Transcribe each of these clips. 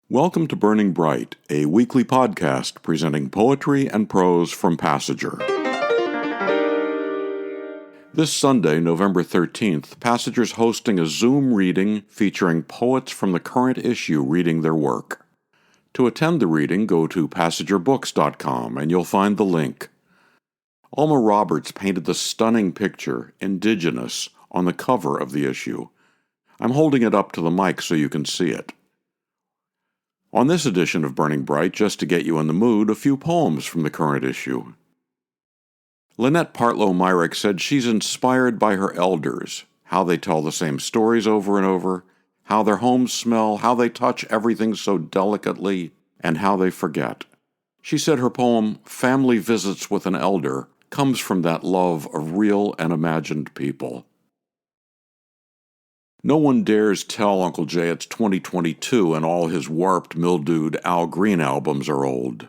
Welcome to Burning Bright, a weekly podcast presenting poetry and prose from Passenger. This Sunday, November 13th, Passenger's hosting a Zoom reading featuring poets from the current issue reading their work. To attend the reading, go to passengerbooks.com and you'll find the link. Alma Roberts painted the stunning picture, Indigenous, on the cover of the issue. I'm holding it up to the mic so you can see it. On this edition of Burning Bright, just to get you in the mood, a few poems from the current issue. Lenett Partlow-Myrick said she's inspired by her elders, how they tell the same stories over and over, how their homes smell, how they touch everything so delicately, and how they forget. She said her poem, Family Visits with an Elder, comes from that love of real and imagined people. No one dares tell Uncle Jay it's 2022 and all his warped, mildewed Al Green albums are old.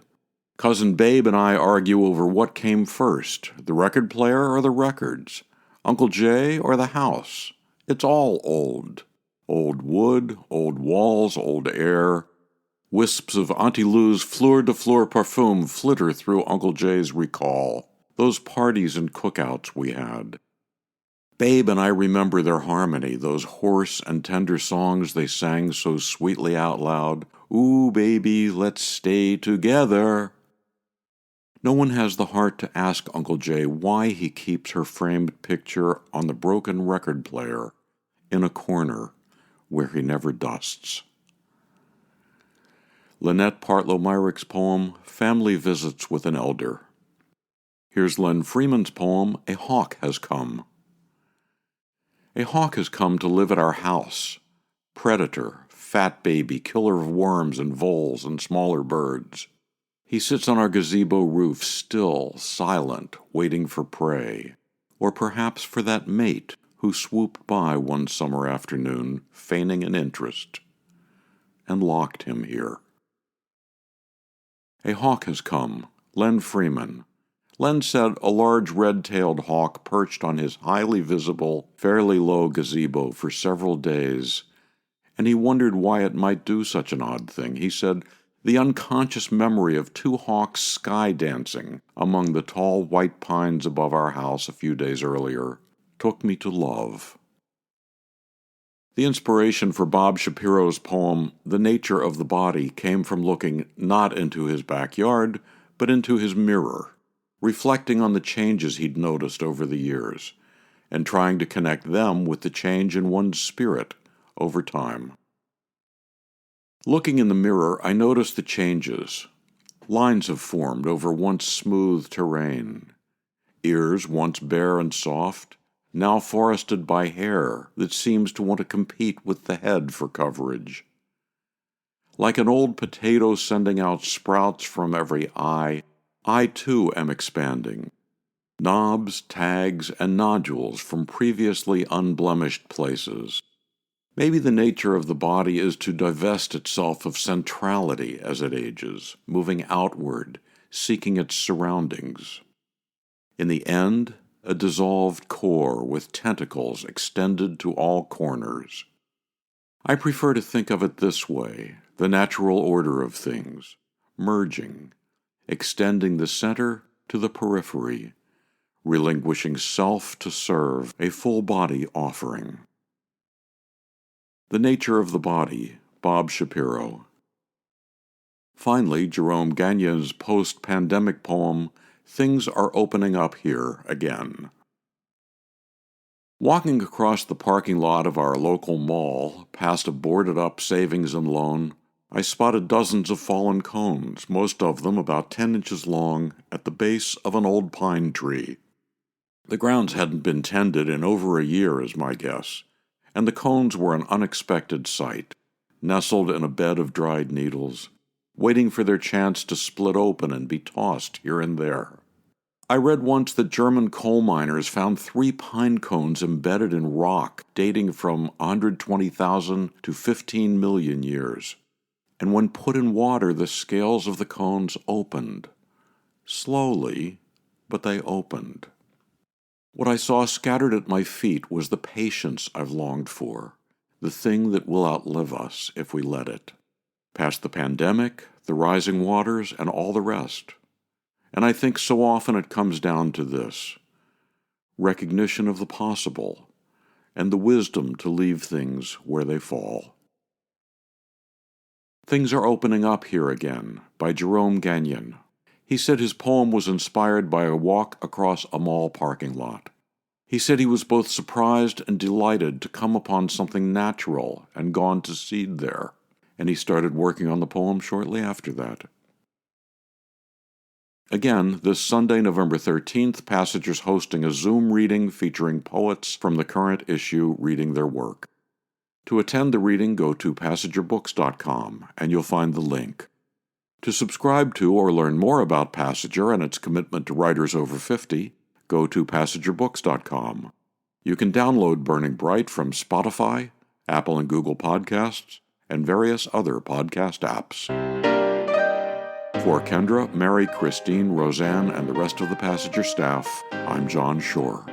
Cousin Babe and I argue over what came first, the record player or the records, Uncle Jay or the house. It's all old. Old wood, old walls, old air. Wisps of Auntie Lou's fleur-de-fleur parfum flitter through Uncle Jay's recall, those parties and cookouts we had. Babe and I remember their harmony, those hoarse and tender songs they sang so sweetly out loud. Ooh, baby, let's stay together. No one has the heart to ask Uncle Jay why he keeps her framed picture on the broken record player in a corner where he never dusts. Lenett Partlow-Myrick's poem, Family Visits with an Elder. Here's Len Freeman's poem, A Hawk Has Come. A hawk has come to live at our house. Predator, fat baby, killer of worms and voles and smaller birds. He sits on our gazebo roof, still, silent, waiting for prey. Or perhaps for that mate who swooped by one summer afternoon, feigning an interest, and locked him here. A hawk has come, Len Freeman. Len said a large red-tailed hawk perched on his highly visible, fairly low gazebo for several days, and he wondered why it might do such an odd thing. He said, the unconscious memory of two hawks sky-dancing among the tall white pines above our house a few days earlier took me to love. The inspiration for Bob Shapiro's poem, The Nature of the Body, came from looking not into his backyard, but into his mirror, reflecting on the changes he'd noticed over the years, and trying to connect them with the change in one's spirit over time. Looking in the mirror, I noticed the changes. Lines have formed over once smooth terrain. Ears, once bare and soft, now forested by hair that seems to want to compete with the head for coverage. Like an old potato sending out sprouts from every eye, I too am expanding. Knobs, tags, and nodules from previously unblemished places. Maybe the nature of the body is to divest itself of centrality as it ages, moving outward, seeking its surroundings. In the end, a dissolved core with tentacles extended to all corners. I prefer to think of it this way, the natural order of things, merging, extending the center to the periphery, relinquishing self to serve, a full-body offering. The Nature of the Body, Bob Shapiro. Finally, Jerome Gagnon's post-pandemic poem, Things Are Opening Up Here Again. Walking across the parking lot of our local mall, past a boarded-up savings and loan, I spotted dozens of fallen cones, most of them about 10 inches long, at the base of an old pine tree. The grounds hadn't been tended in over a year, is my guess, and the cones were an unexpected sight, nestled in a bed of dried needles, waiting for their chance to split open and be tossed here and there. I read once that German coal miners found 3 pine cones embedded in rock dating from 120,000 to 15 million years. And when put in water, the scales of the cones opened. Slowly, but they opened. What I saw scattered at my feet was the patience I've longed for, the thing that will outlive us if we let it. past the pandemic, the rising waters, and all the rest. And I think so often it comes down to this: recognition of the possible and the wisdom to leave things where they fall. Things Are Opening Up Here Again by Jerome Gagnon. He said his poem was inspired by a walk across a mall parking lot. He said he was both surprised and delighted to come upon something natural and gone to seed there, and he started working on the poem shortly after that. Again, this Sunday, November 13th, Passager's hosting a Zoom reading featuring poets from the current issue reading their work. To attend the reading, go to passagerbooks.com, and you'll find the link. To subscribe to or learn more about Passager and its commitment to writers over 50, go to passagerbooks.com. You can download Burning Bright from Spotify, Apple and Google Podcasts, and various other podcast apps. For Kendra, Mary, Christine, Roseanne, and the rest of the Passager staff, I'm John Shore.